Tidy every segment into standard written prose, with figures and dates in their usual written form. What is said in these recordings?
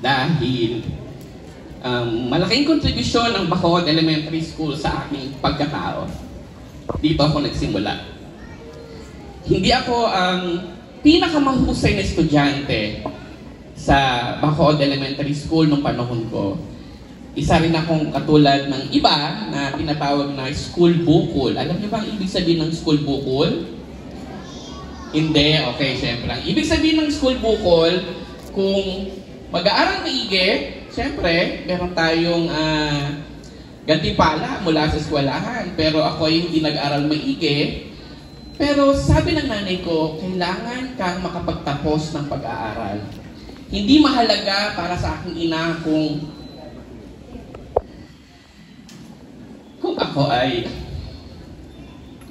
dahil malaking kontribusyon ng Bacolod Elementary School sa aking pagkatao. Dito ako nagsimula. Hindi ako ang pinakamahusay na estudyante sa Bacolod Elementary School nung panahon ko. Isa rin akong katulad ng iba na tinatawag na school bukol. Alam niyo ba ang ibig sabihin ng school bukol? Hindi. Okay, syempre. Ang ibig sabihin ng school bukol, kung mag-aaral maigi, syempre, meron tayong gantimpala mula sa eskwelahan. Pero ako ay hindi nag-aral maigi. Pero sabi ng nanay ko, kailangan kang makapagtapos ng pag-aaral. Hindi mahalaga para sa aking ina kung ako ay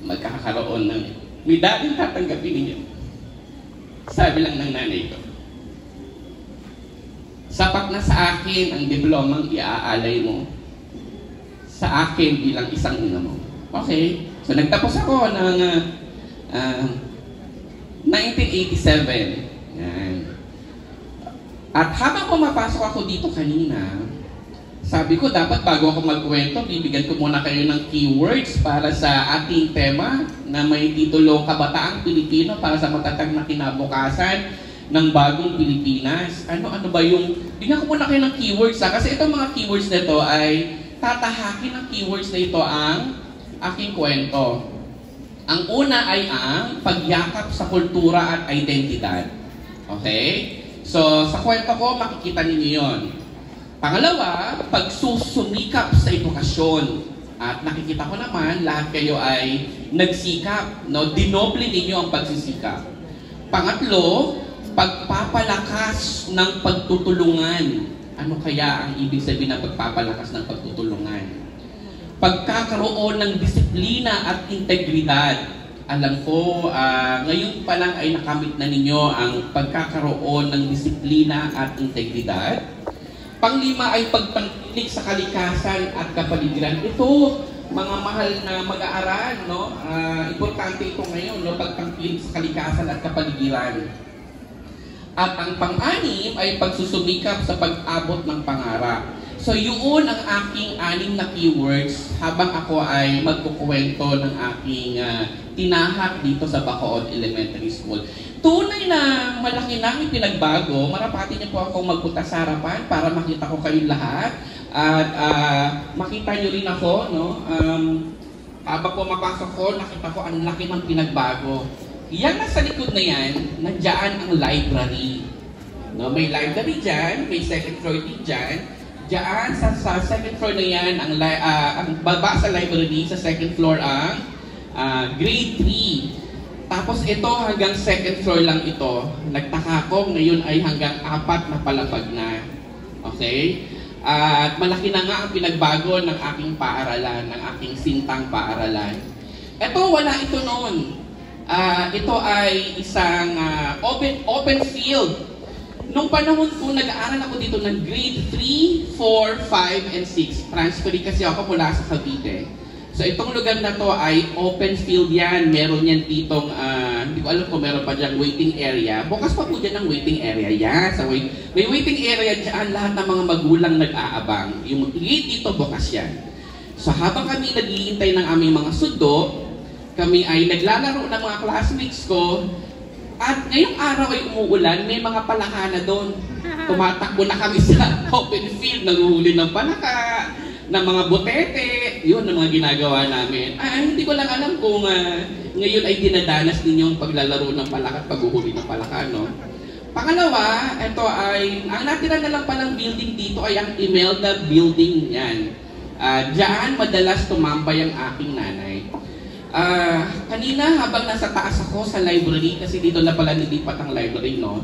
magkakaroon ng medaleng tatanggapin ninyo. Sabi lang ng nanay ko, sapat na sa akin ang diplomang iaalay mo sa akin bilang isang ina mo. Okay, so nagtapos ako ng 1987. Yan. At habang pumapasok ako dito kanina, sabi ko dapat bago ako magkwento, bibigyan ko muna kayo ng keywords para sa ating tema na may titulo Kabataang Pilipino para sa matatag na kinabukasan ng bagong Pilipinas. Ano ba yung... Bigyan ko muna kayo ng keywords kasi itong mga keywords na ito ay tatahakin ng keywords na ito ang aking kwento. Ang una ay ang pagyakap sa kultura at identidad. Okay? So, sa kwento ko, makikita ninyo yon. Pangalawa, pagsusumikap sa edukasyon. At nakikita ko naman, lahat kayo ay nagsikap. No? Dinoble ninyo ang pagsisikap. Pangatlo, pagpapalakas ng pagtutulungan. Ano kaya ang ibig sabihin ng pagpapalakas ng pagtutulungan? Pagkakaroon ng disiplina at integridad. Alam ko, ngayon pa lang ay nakamit na ninyo ang pagkakaroon ng disiplina at integridad. Panglima ay pagtangkilik sa kalikasan at kapaligiran. Ito, mga mahal na mag-aaral, no? Importante ito ngayon, no? Pagtangkilik sa kalikasan at kapaligiran. At ang pang-anim ay pagsusumikap sa pag-abot ng pangarap. So yun ang aking 6 na keywords habang ako ay magkukwento ng aking tinahak dito sa Bacolod Elementary School. Tunay na malaki na ang pinagbago. Marapati niyo po akong magpunta sa harapan para makita ko kayong lahat. At makita niyo rin ako, no? Habang pumapasok ko, nakita ko ang laki ng pinagbago. Yan nasa likod na yan, nandiyan ang library. No? May library dyan, may second floor din dyan. Diyan sa second floor na yan, ang baba sa library, sa second floor ang grade 3. Tapos ito hanggang second floor lang ito. Nagtaka ko, ngayon ay hanggang 4 na palapag na. Okay? At malaki na nga ang pinagbago ng aking paaralan, ng aking sintang paaralan. Ito, wala ito noon. Ito ay isang open field. Nung panahon ko, nag-aaral ako dito ng grade 3, 4, 5, and 6. Transferi kasi ako mula sa Cavite. So itong lugar na to ay open field yan. Meron yan ditong, hindi ko alam kung meron pa dyan waiting area. Bukas pa po dyan ang waiting area. Yan, may waiting area dyan, lahat ng mga magulang nag-aabang. Yung gate dito, bukas yan. So habang kami naghihintay ng aming mga sundo, kami ay naglalaro ng mga classmates ko. At ngayong araw ay umuulan, may mga palaka na doon. Tumatakbo na kami sa open field, nanguhuli ng palaka, ng mga butete, yun ang mga ginagawa namin. Hindi ko lang alam kung ngayon ay dinadanas ninyo ang paglalaro ng palaka at paghuhuli ng palaka, no? Pangalawa, ito ay, ang natira na lang palang building dito ay ang Imelda Building, yan. Diyan madalas tumambay ang aking nanay. Kanina habang nasa taas ako sa library, kasi dito na pala nilipat ang library, no?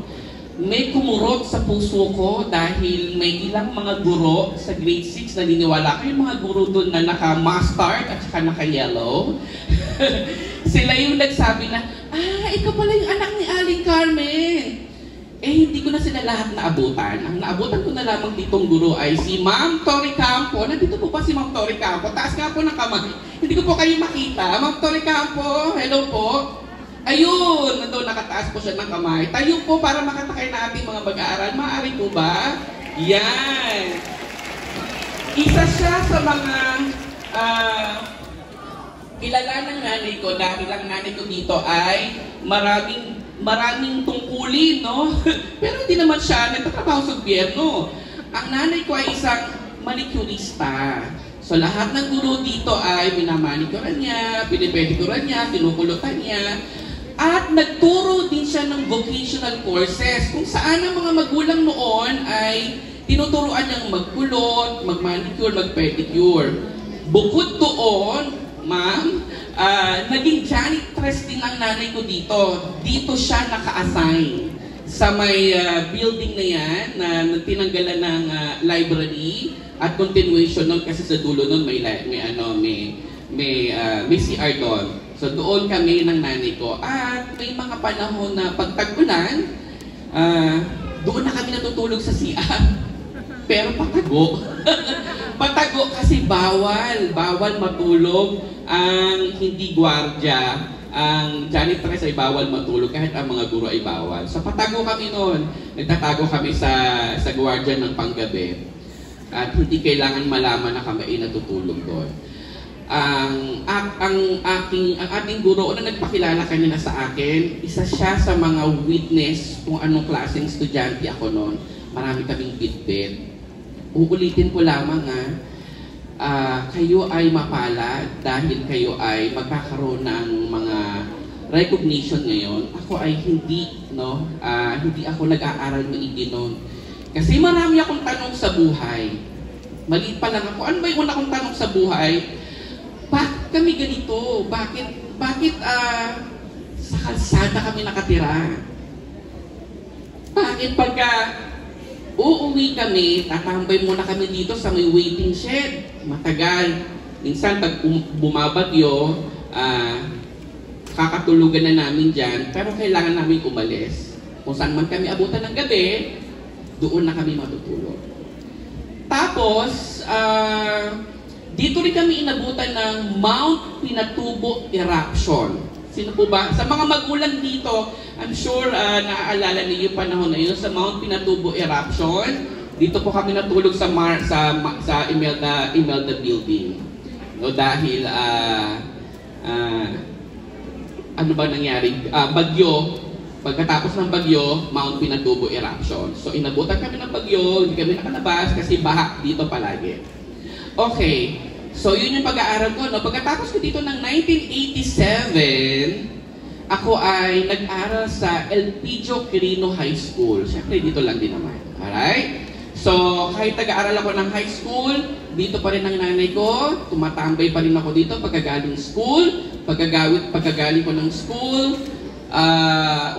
May kumurot sa puso ko dahil may ilang mga guro sa grade 6 na niniwala ko yung mga guro doon na naka-mustard at saka naka-yellow. Sila yung nagsabi na, ikaw pala yung anak ni Aling Carmen. Hindi ko na sila lahat naabutan. Ang naabutan ko na lamang ditong guro ay si Ma'am Tori Campo. Nandito po ba si Ma'am Tori Campo? Taas nga po ng kamay. Hindi ko po kayo makita. Ma'am Tori Campo, hello po. Ayun, nandun nakataas po siya ng kamay. Tayo po para makatakay na ating mga mag-aaral. Maaari po ba? Yan. Isa siya sa mga kilala ng nanay ko dahil ang nanay ko dito ay maraming tungkulin, no? Pero hindi naman siya nagtatrabaho sa gobyerno. Ang nanay ko ay isang manicurista. So lahat ng guro dito ay minamanikuran niya, pinipedikuran niya, kinukulutan niya. At nagturo din siya ng vocational courses kung saan ang mga magulang noon ay tinuturuan niyang magkulot, magmanicure, magpedicure. Bukod doon, ma'am, naging janitress din ang nanay ko dito. Dito siya naka-assign sa may building na yan na tinanggalan ng library at continuation nun kasi sa dulo nun may CR doon. So doon kami ng nanay ko. At may mga panahon na pagtag-ulan, doon na kami natutulog sa CR. Pero patago. Patago kasi bawal matulog ang hindi gwardya. Ang janitress ay bawal matulog kahit ang mga guro ay bawal. So patago kami noon. Nagtatago kami sa gwardya ng panggabi. At hindi kailangan malaman na kami ay natutulog doon. Ang ating guro na nagpakilala kanina sa akin, isa siya sa mga witness kung anong klaseng estudyante ako noon. Marami kaming bitbit. Uulitin ko lamang kayo ay mapalad dahil kayo ay magkakaroon ng mga recognition ngayon. Ako ay hindi ako nag-aaral maigi noon. Kasi marami akong tanong sa buhay. Maliit pa lang ako. Ano ba yung una kong tanong sa buhay? Bakit kami ganito? Bakit sa kalsada kami nakatira? Bakit pagka uuwi kami, tatambay muna kami dito sa may waiting shed. Matagal. Minsan, pag bumabagyo, kakatulugan na namin dyan, pero kailangan namin umalis. Kung saan man kami abutan ng gabi, doon na kami matutulog. Tapos, dito rin kami inabutan ng Mount Pinatubo Eruption. Sino po ba? Sa mga magulang dito, I'm sure naaalala niyo yung panahon na yun sa Mount Pinatubo Eruption. Dito po kami natulog sa Imelda Building. No, dahil ano ba nangyari? Bagyo. Pagkatapos ng bagyo, Mount Pinatubo Eruption. So inabutan kami ng bagyo, hindi kami nakalabas kasi baha dito palagi. Okay. So, yun yung pag-aaral ko. No? Pagkatapos ko dito ng 1987, ako ay nag-aral sa Elpidio Quirino High School. Siyempre, dito lang din naman. Alright? So, kahit nag-aaral ako ng high school, dito pa rin ang nanay ko. Tumatambay pa rin ako dito pagkagaling school. Pagkagaling ko ng school,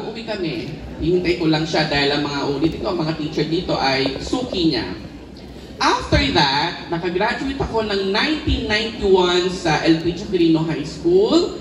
uuwi kami. Hihintay ko lang siya dahil ang mga ulit ko, mga teacher dito ay suki niya. After that, nakagraduate ako ng 1991 sa Elpidio Quirino High School.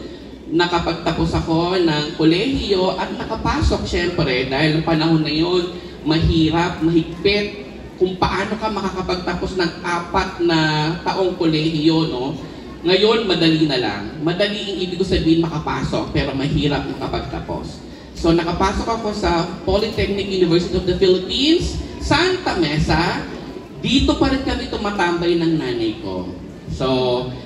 Nakapagtapos ako ng kolehiyo at nakapasok syempre dahil ang panahon na yun, mahirap, mahigpit kung paano ka makakapagtapos ng 4 na taong kolehiyo, no? Ngayon, madali na lang. Madali ang ibig sabihin makapasok, pero mahirap makapagtapos. So, nakapasok ako sa Polytechnic University of the Philippines, Santa Mesa. Dito pa rin kami tumatambay ng nanay ko. So,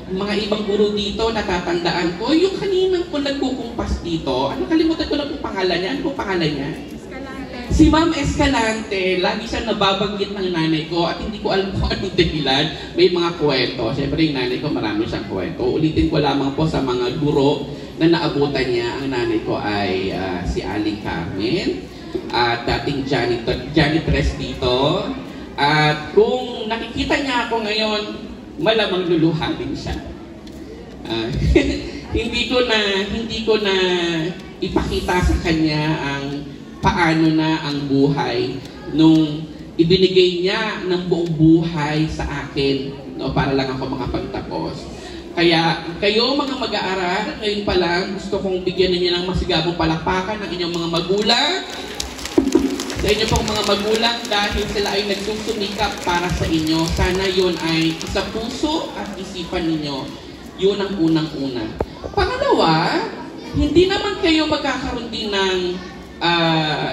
mga ibang guro dito, natatandaan ko, yung kaninang ko nagkukumpas dito, nakalimutan ko na po pangalan niya. Ano po pangalan niya? Escalante. Si Ma'am Escalante, lagi siya nababanggit ng nanay ko at hindi ko alam kung anong dahilan. May mga kwento. Siyempre yung nanay ko marami siyang kwento. Ulitin ko lamang po sa mga guro na naabutan niya. Ang nanay ko ay si Aling Carmen at dating janitress dito. At kung nakikita niya ako ngayon, malamang luluhatin siya. Hindi ko na ipakita sa kanya ang paano na ang buhay nung ibinigay niya ng buong buhay sa akin, no, para lang ako makapagtapos. Kaya kayo mga mag-aaral, ngayon pa lang gusto kong bigyan ninyo ng masigabong palakpakan ng inyong mga magulang. Sa inyo pong mga magulang dahil sila ay nagsusumikap para sa inyo. Sana yun ay sa puso at isipan ninyo. Yun ang unang-una. Pangalawa, hindi naman kayo magkakaroon din ng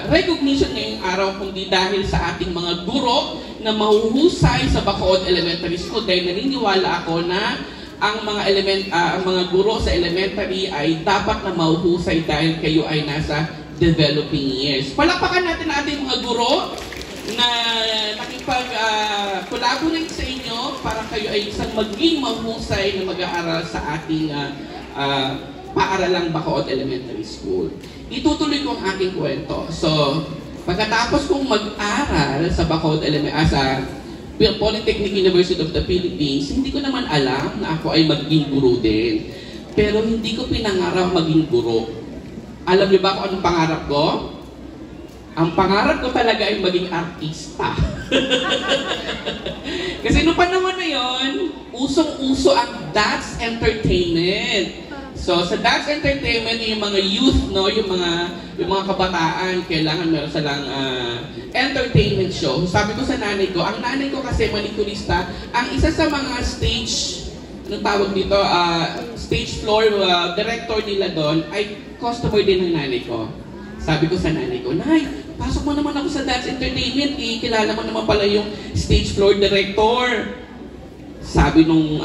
recognition ngayong araw kundi dahil sa ating mga guro na mahuhusay sa Bacood Elementary School dahil naniniwala ako na ang mga guro sa elementary ay dapat na mahuhusay dahil kayo ay nasa developing years. Palakpakan natin ang ating mga guro na nakipag-collaborate sa inyo para kayo ay isang maging mahusay na mag-aaral sa ating paaralang Bacood Elementary School. Itutuloy ko ang aking kwento. So, pagkatapos kong mag-aral sa Bacood sa Polytechnic University of the Philippines, hindi ko naman alam na ako ay maging guro din. Pero hindi ko pinangarap maging guro. Alam niyo ba kung anong pangarap ko? Ang pangarap ko talaga ay maging artista. Kasi noong panahon na yon, usong-uso ang dance entertainment. So, sa dance entertainment, yung mga youth, no, yung mga kabataan, kailangan meron silang entertainment show. Sabi ko sa nanay ko, ang nanay ko kasi manikulista, ang isa sa mga stage, anong tawag dito, stage floor director nila doon, ay customer din ng nanay ko. Sabi ko sa nanay ko, Nay, pasok mo naman ako sa dance entertainment, kilala mo naman pala yung stage floor director. Sabi nung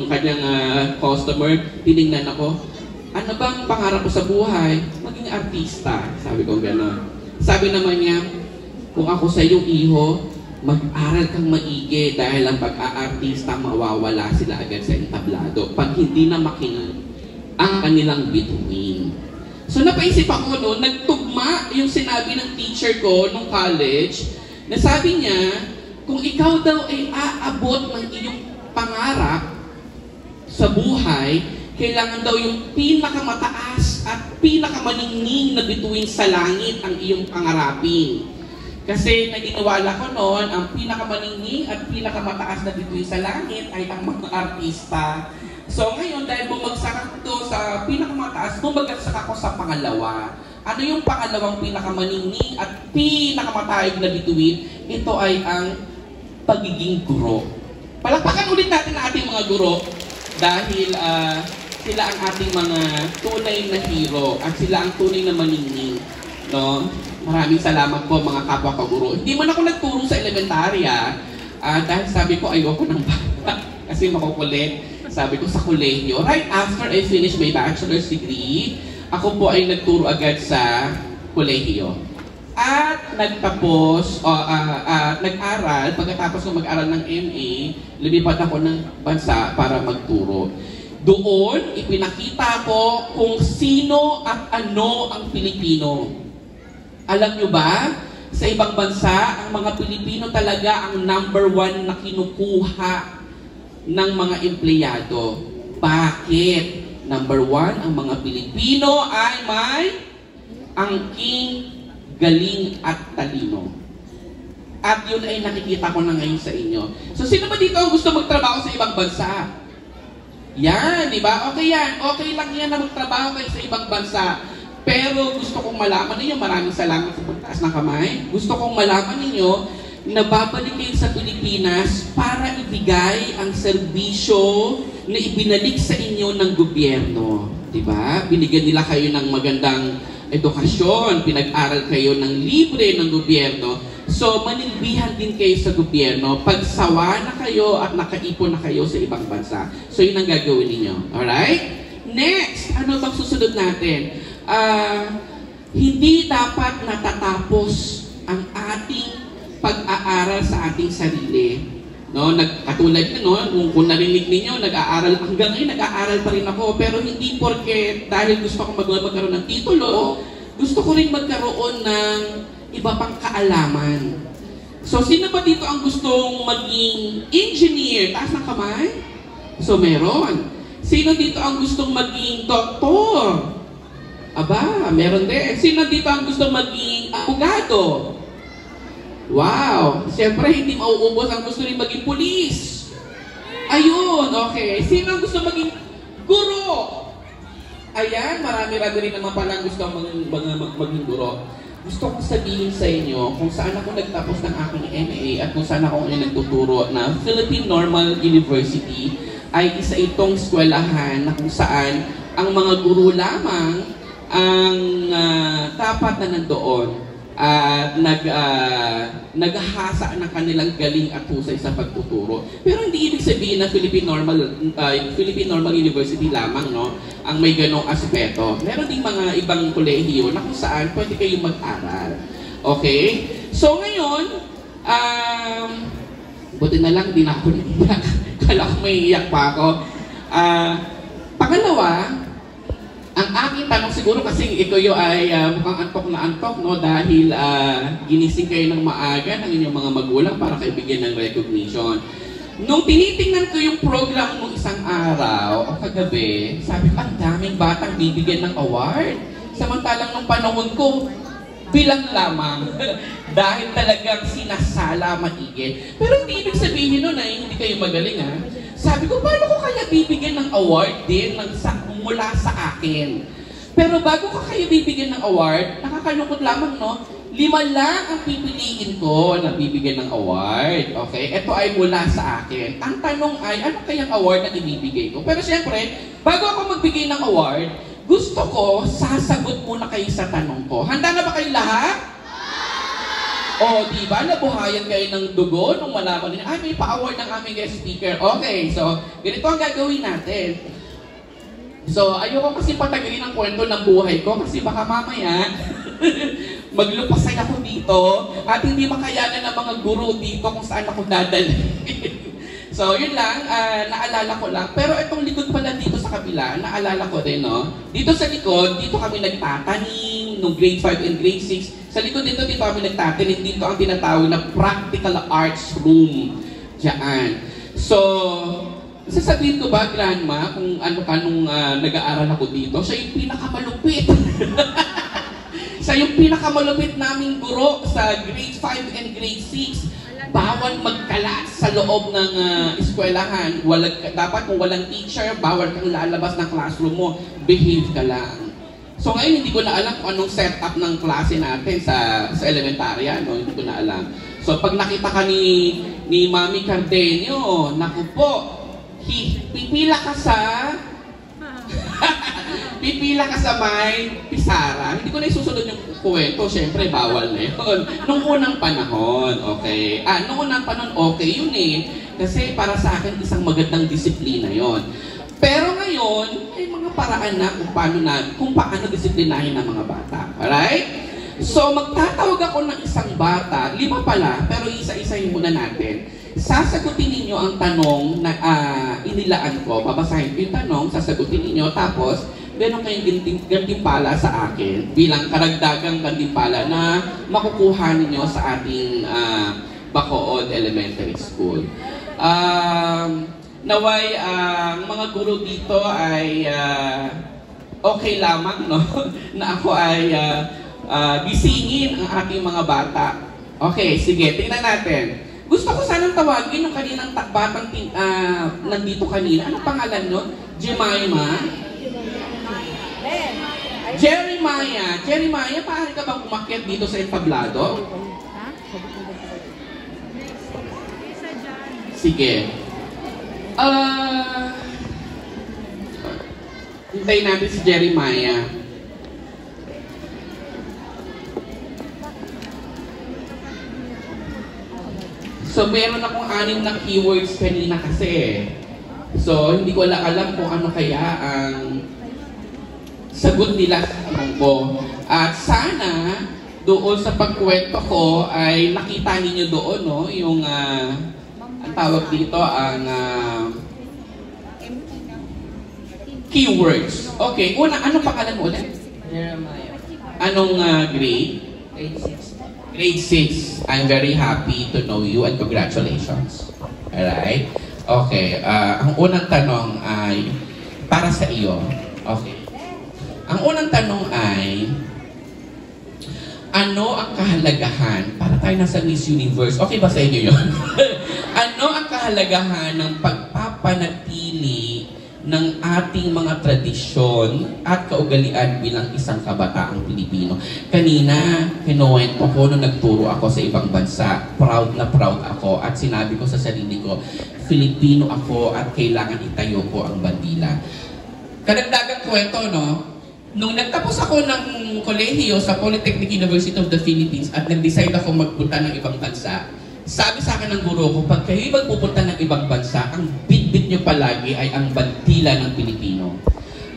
kanyang customer, tinignan ako, ano bang pangarap ko sa buhay? Maging artista. Sabi ko gano'n. Sabi naman niya, kung ako sa iyong iho, mag-aral kang maigi dahil ang pag-aartista mawawala sila agad sa entablado pag hindi na makinig ang kanilang bituin. So napaisip ako noon, nagtugma yung sinabi ng teacher ko nung college, na sabi niya, kung ikaw daw ay aabot ng iyong pangarap sa buhay, kailangan daw yung pinakamataas at pinakamaningning na bituin sa langit ang iyong pangarapin. Kasi naniniwala ko noon, ang pinakamaningning at pinakamataas na bituin sa langit ay ang mga artista. So ngayon, dahil bumagsak ako sa pinakamataas, bumagsak ako sa pangalawa. Ano yung pangalawang pinakamaningning at pinakamatayog na bituin? Ito ay ang pagiging guro. Palakpakan ulit natin ang ating mga guro dahil sila ang ating mga tunay na hero at sila ang tunay na maningning. No? Maraming salamat po mga kapwa kaguro. Hindi man ako nagturo sa elementarya dahil sabi ko ayoko ng bata kasi makukulit. Sabi ko sa kolehiyo, right after I finished my bachelor's degree, ako po ay nagturo agad sa kolehiyo. At nagtapos, nag-aral, pagkatapos ko mag-aral ng MA, lumipat ako ng bansa para magturo. Doon, ipinakita ko kung sino at ano ang Pilipino. Alam nyo ba, sa ibang bansa, ang mga Pilipino talaga ang number 1 na kinukuha ng mga empleyado. Bakit? Number 1, ang mga Pilipino ay may angking, galing at talino. At yun ay nakikita ko na ngayon sa inyo. So, sino ba dito ang gusto magtrabaho sa ibang bansa? Yan, di ba? Okay yan. Okay lang yan na magtrabaho kayo sa ibang bansa. Pero gusto kong malaman ninyo, maraming salamat sa pagtaas ng kamay. Gusto kong malaman ninyo na babalik kayo sa Pilipinas para ibigay ang serbisyo na ibinalik sa inyo ng gobyerno. Di ba? Binigyan nila kayo ng magandang edukasyon, pinag-aral kayo ng libre ng gobyerno. So, manilbihan din kayo sa gobyerno pagsawa na kayo at nakaipon na kayo sa ibang bansa. So, yun ang gagawin ninyo. Alright? Next, ano bang susunod natin? Hindi dapat natatapos ang ating pag-aaral sa ating sarili. No, katulad nyo, kung narinig ninyo, nag-aaral, hanggang ngayon nag-aaral pa rin ako, pero hindi porke dahil gusto ko magkaroon ng titulo, gusto ko rin magkaroon ng iba pang kaalaman. So, sino ba dito ang gustong maging engineer? Taas ng kamay? So, meron. Sino dito ang gustong maging doktor? Aba, meron din. Sino dito ang gustong maging abogado? Wow! Siyempre, hindi mauubos ang gusto rin maging pulis. Ayun, okay. Sino ang gusto maging guro? Ayan, marami-rami rin naman palang gusto maging guro. Gusto kong sabihin sa inyo kung saan ako nagtapos ng aking MA at kung saan ako ngayon nagtuturo na Philippine Normal University ay isa itong eskwelahan na kung saan ang mga guro lamang ang dapat na nandoon. at naghahasa ng kanilang galing at husay sa pagtuturo. Pero hindi ibig sabihin na Philippine Normal University lamang, no, ang may ganong aspeto. Meron ding mga ibang kolehiyo na kung saan pwede kayong mag-aral. Okay? So ngayon, buti na lang din ako naiyak. Kala ko may iyak pa ako. Pangalawa, ang aking tanong siguro kasi ikaw ay mukhang antok na antok, no? Dahil ginising kayo ng maaga ng inyong mga magulang para kayo bigyan ng recognition. Nung tinitingnan ko yung program nung isang araw o kagabi, sabi ko, ang daming batang bibigyan ng award. Samantalang nung panahon ko, bilang lamang. Dahil talagang sinasala maigit. Pero hindi ibig sabihin nun ay hindi kayo magaling, ha? Sabi ko, paano ko kaya bibigyan ng award din mula sa akin? Pero bago ko kayo bibigyan ng award, nakakalungkot lamang, no? 5 lang ang pipiliin ko na bibigyan ng award. Okay? Ito ay mula sa akin. Ang tanong ay, ano kayang award na ibibigay ko? Pero siyempre, bago ako magbigay ng award, gusto ko, sasagot muna kayo sa tanong ko. Handa na ba kayo lahat? O, di ba? Nabuhayan kayo ng dugo nung malaman nila, ay, may pa-award ng aming guest speaker. Okay, so, ganito ang gagawin natin. So, ayoko kasi patagalin ang kwento ng buhay ko kasi baka mamaya maglupasay ako dito at hindi makayanan ng mga guro dito kung saan ako dadalhin. So, yun lang, naalala ko lang. Pero itong likod pala dito sa kabila, naalala ko din, no? Dito sa likod, dito kami nagtatanim, nung grade 5 and grade 6. Sa likod dito kami nagtatanim. Dito ang tinatawag na practical arts room. Diyan. So, sasabihin ko ba, Grandma, kung ano ka nung nag-aaral ako dito, siya yung pinakamalupit. Siya yung pinakamalupit naming guro sa grade 5 and grade 6. Bawal magkalat sa loob ng eskwelahan. Dapat kung walang teacher, bawal kang lalabas ng classroom mo. Behave ka lang. So ngayon, hindi ko na alam kung anong setup ng klase natin sa elementarya. No? Hindi ko na alam. So pag nakita ka ni Mami Cardenio, naku po, pipila ka sa pipila ka sa may pisara. Hindi ko na isusunod yung kwento. Siyempre, bawal na yun. Nung unang panahon, okay. Nung unang panahon, okay yun eh. Kasi para sa akin, isang magandang disiplina yon. Pero ngayon, may mga paraan na kung paano disiplinahin ng mga bata. Alright? So, magtatawag ako ng isang bata. 5 pala, pero isa-isahin muna natin. Sasagutin ninyo ang tanong na inilaan ko. Babasahin ko yung tanong, sasagutin ninyo. Tapos, meron kayong gantimpala sa akin bilang karagdagang gantimpala na makukuha ninyo sa ating Bacood Elementary School. Naway, ang mga guro dito ay okay lamang, no? Na ako ay gisingin ang ating mga bata. Okay, sige, tingnan natin. Gusto ko sanang tawagin yung kaninang batang nandito kanina. Anong pangalan nun? Jemima? Jeremiah, maaari ka bang umakyat dito sa entablado? Sige. Hintayin natin si Jeremiah. So, meron akong 6 na keywords kanina kasi. So, hindi ko alam kung ano kaya ang sagot nila sa tanong ko. At sana, doon sa pagkwento ko ay nakita ninyo doon, no? Yung, ang tawag dito, ang keywords. Okay, una, anong pangalan mo ulit? Jeremiah. Anong grade? Grade 6. Grade 6. I'm very happy to know you and congratulations. Alright? Okay, ang unang tanong ay para sa iyo. Okay. Ang unang tanong ay, ano ang kahalagahan, para tayo nasa Miss Universe, okay ba sa inyo yun? Ano ang kahalagahan ng pagpapanatili ng ating mga tradisyon at kaugalian bilang isang kabataang Pilipino? Kanina, kinuwento ko nung nagturo ako sa ibang bansa. Proud na proud ako at sinabi ko sa sarili ko, Filipino ako at kailangan itayo ko ang bandila. Kadagdagang kwento, no? Nung nagtapos ako ng kolehiyo sa Polytechnic University of the Philippines at nag-decide ako magpunta ng ibang bansa, sabi sa akin ng guro ko, pag kayo magpupunta ng ibang bansa, ang bit-bit nyo palagi ay ang bandila ng Pilipino.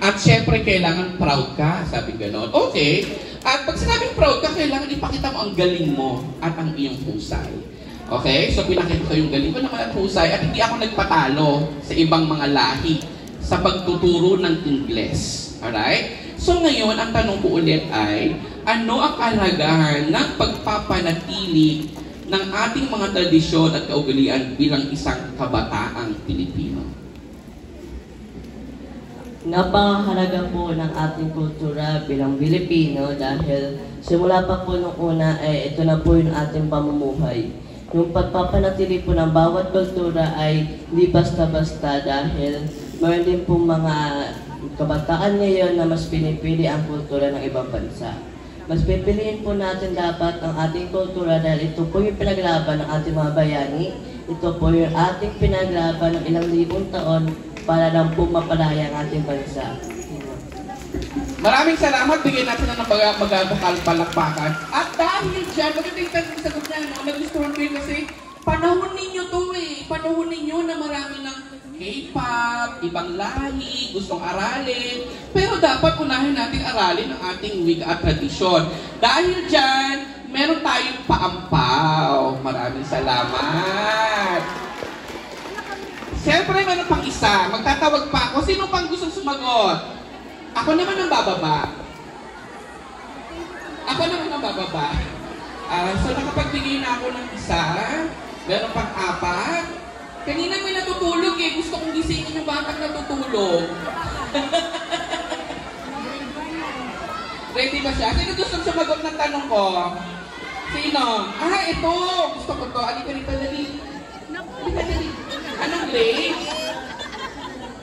At syempre, kailangan proud ka, sabi ganon. Okay. At pag sinabing proud ka, kailangan ipakita mo ang galing mo at ang iyong husay. Okay? So, pinakita ko yung galing ko naman at husay at hindi ako nagpatalo sa ibang mga lahi sa pagtuturo ng Ingles. Alright? So, ngayon, ang tanong ko ulit ay, ano ang kahalagahan ng pagpapanatili ng ating mga tradisyon at kaugalian bilang isang kabataang Pilipino? Napakahalaga po ng ating kultura bilang Pilipino dahil simula pa po nung una ay ito na po yung ating pamumuhay. Yung pagpapanatili po ng bawat kultura ay hindi basta-basta dahil mayroon din po mga kabataan ngayon na mas pinipili ang kultura ng ibang bansa. Mas pipiliin po natin dapat ang ating kultura dahil ito po yung pinaglaban ng ating mga bayani. Ito po yung ating pinaglaban ng ilang libong taon para lang po mapalaya ang ating bansa. Maraming salamat. Bigyan natin ng magabukal palakpakan. At dahil dyan, maganda yung tanong sagot niya, no? Nagustuhan ko yun kasi panahon ninyo to eh. Panahon ninyo na marami ng K-pop, ibang lahi, gustong aralin. Pero dapat unahin natin aralin ang ating wika at tradisyon. Dahil dyan, meron tayong paampaw. Maraming salamat. Siyempre, meron pang isa. Magtatawag pa ako. Sino pang gustong sumagot? Ako naman ang bababa. Ako naman ang bababa. So, nakapagbigay na ako ng isa. Meron pang apat. Kanina may natutulog eh. Gusto kong gisingin yung batang natutulog. Ready ba siya? Sino gusto sumagot ng tanong ko? Sino? Ito! Gusto ko to. Alika rito, dali. Alika, dali. Anong grade?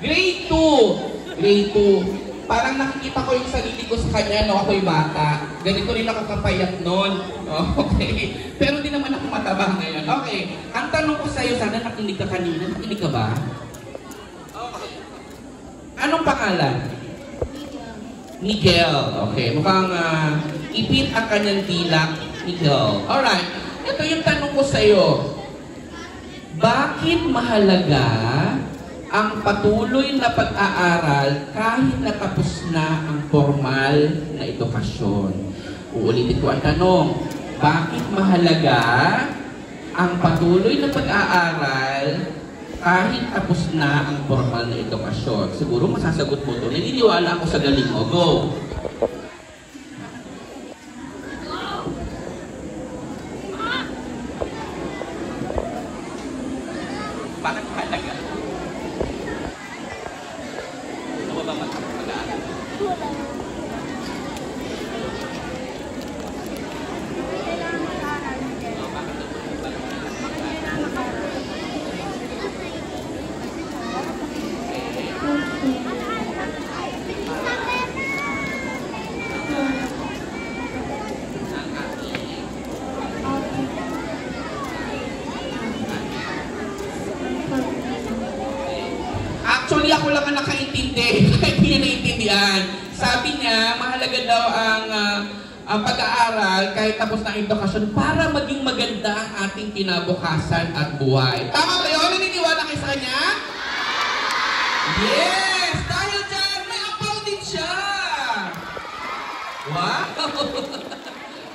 Grade 2. Grade 2. Parang nakikita ko yung sarili ko sa kanya, no? Ako'y bata. Ganito rin ako kapayat noon. Okay. Pero di naman ako mataba ngayon. Okay. Ang tanong ko sa'yo, sana nakinig ka kanina. Nakinig ka ba? Okay. Anong pangalan? Miguel. Okay. Mukhang ipit ang kanyang dilak. Miguel. Alright. Ito yung tanong ko sa'yo. Bakit mahalaga ang patuloy na pag-aaral kahit natapos na ang formal na edukasyon? Uulitin ko ang tanong. Bakit mahalaga ang patuloy na pag-aaral kahit tapos na ang formal na edukasyon? Siguro masasagot mo ito. Naniniwala ako sa galing mo. Go! Bakit mahalaga? Actually, ako lang ang nakaintindi. Hindi niya naiintindihan. Sabi niya, mahalaga daw ang pag-aaral kahit tapos na ang edukasyon para maging maganda ang ating kinabukasan at buhay. Tama ba yun? Naniniwala kayo sa kanya? Yes! Dahil dyan, may apaw din siya! Wow!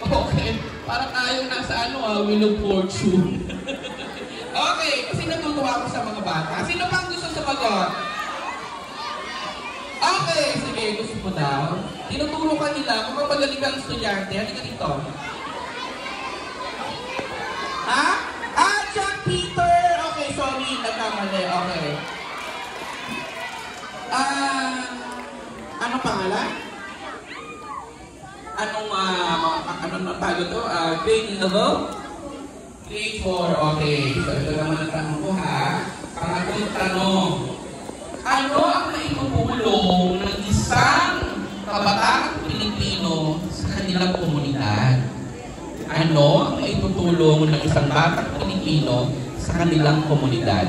Okay. Parang tayong nasa Wheel of Fortune. Okay, kasi natutuwa ako sa mga bata. Sino pang gusto sumagot? Okay, sige, gusto mo daw. Tinuturo ka nila kung magaling kang estudyante. Halika dito. Ha? Jack Peter! Okay, sorry, nagkamali. Okay. Anong pangalan? Anong tago to? Grade level? Grade 4, okay. So, ito naman ang tanong ko ha. Pangatong tanong. Ano ang naitutulong ng isang kabataang Pilipino sa kanilang komunidad? Ano ang naitutulong ng isang batang Pilipino sa kanilang komunidad?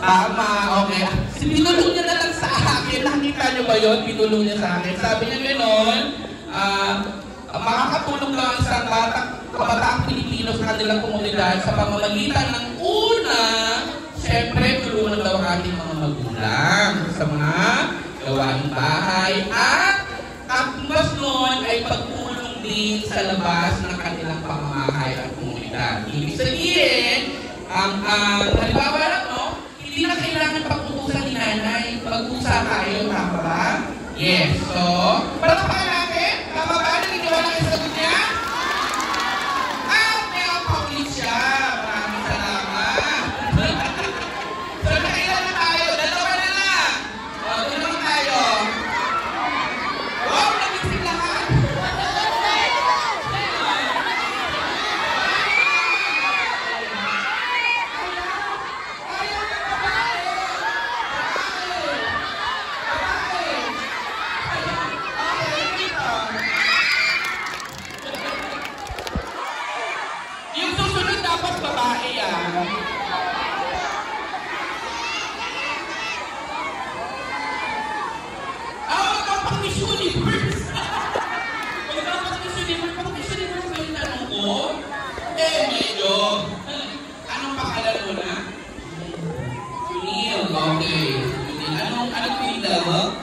Tama, okay. Pinulong niya na lang sa akin. Nakita niyo ba yun? Pinulong niya sa akin. Sabi niya gano'n, makakatulong lang ang isang kabataang Pilipino sa kanilang komunidad sa pamamagitan ng una, siyempre, tulungan daw ang ating mga magulang sa mga gawaing bahay at mas noon ay pagtulong din sa labas ng kanilang pamamahay at komunidad. Ibig sabihin, halimbawa lang, no? Hindi na kailangan pag-utusan ni nanay. Pag-usa tayo, tama ba? Yes. So, palakpakan natin. Tama ba? Naniniwala kayo sa sagot niya? May accomplish siya. Maraming salamat. So, nakailan na tayo. Dalawa na lang. Doon naman tayo. Wow, nag-isip lahat. Yung susunod dapat babae yan. Wag kang pang Miss Universe. Wag kang pang Miss Universe. Pang Miss Universe ba yung tanong ko? Medyo. Anong pangalan mo na? Junil. Okay. Junil. Anong pinila mo?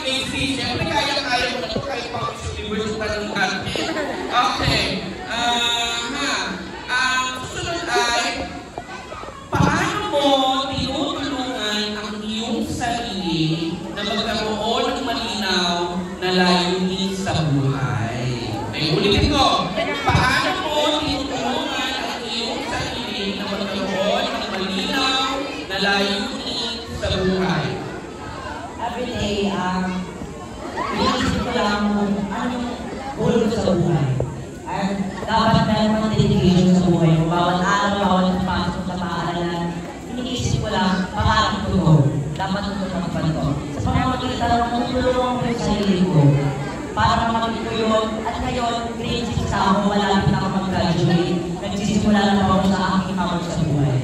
Gracie. Siyempre kaya mo na ito kahit pang Miss Universe tanong natin. Okay. Susunod ay, paano mo tinutulungan ang iyong sarili na magkaroon ng malinaw na layunin sa buhay? Ay, ulitin ko. Paano mo tinutulungan ang iyong sarili na magkaroon ng malinaw na layunin sa buhay? Every day, inisip ko lang kung anong goal ko sa buhay. At dapat meron ng dedication sa buhay mo. Bawat araw, bawat pasok sa paaralan, iniisip ko lang, pangarap ko to. Dapat ito magpanto. Sa pamamagitan ng tutulungan ko yung sarili ko para makapit ko yun. At ngayon, grade 6 ako, malapit ako mag-graduate. Nagsisimula na ako sa aking hamon sa buhay.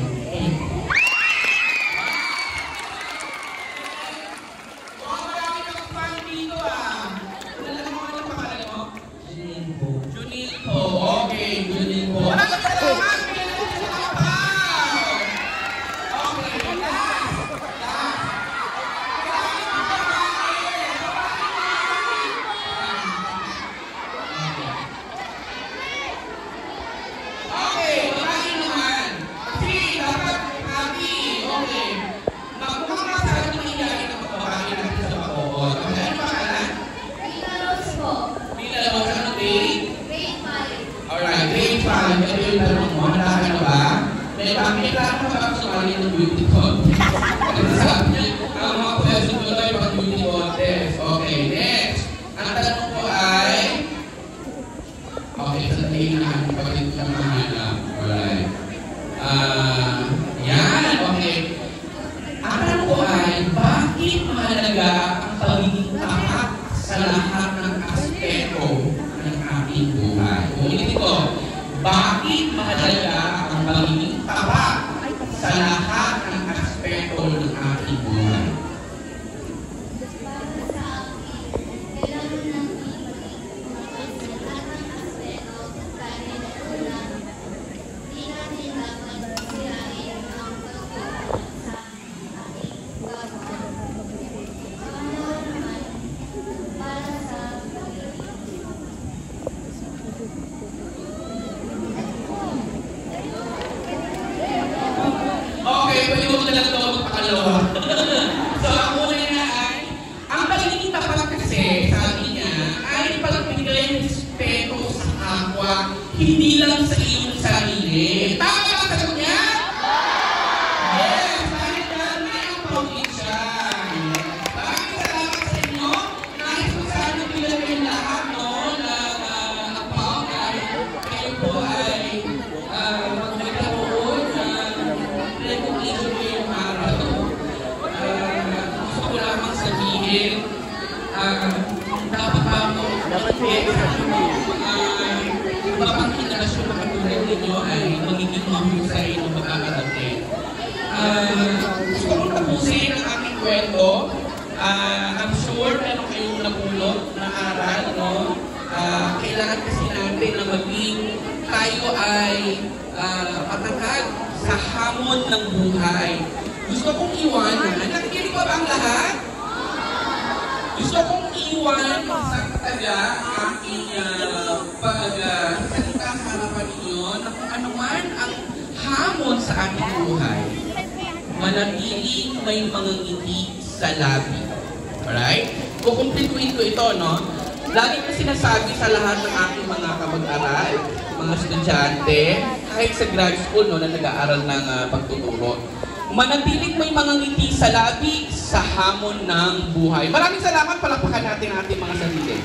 Bakit mahalaga ang pagiging tapat sa lahat ng aspeto ng ating buhay? So, ang una na ay, ang pagiging tapat kasi, sabi niya, ay pagbigay ng respeto sa kapwa, hindi lang sa iyong sarili. Tama ba ang sagot niya? Yes! Dahil may ang pangit siya. Maraming salamat sa inyo. Nais ko sana bilang kayong lahat, no, na apaw dahil kayo po ay magkakaroon ng recognition ngayong araw. Gusto ko lamang sabihin, dapat iba pang henerasyon na katulad ninyo ay magiging mahusay ng makakarating. Gusto kong tapusin ang aking kwento. I'm sure meron kayong napulot na aral, no? Kailangan kasi natin na maging tayo ay patatag sa hamon ng buhay. Gusto kong iwanan. Nakikinig pa ba ang lahat? Gusto kong iwan sa kataga aking pagsalita sa harapan ninyo na kung ano man ang hamon sa ating buhay, manatiling may mga ngiti sa labi. Alright? Kukumplituin ko ito, no? Lagi ko sinasabi sa lahat ng aking mga kamag-aral, mga estudyante, kahit sa grad school, no, na nag-aaral ng pagtuturo. Manatiling may mga ngiti sa labi sa hamon ng buhay. Maraming salamat. Palakpakan natin ang ating mga sarili.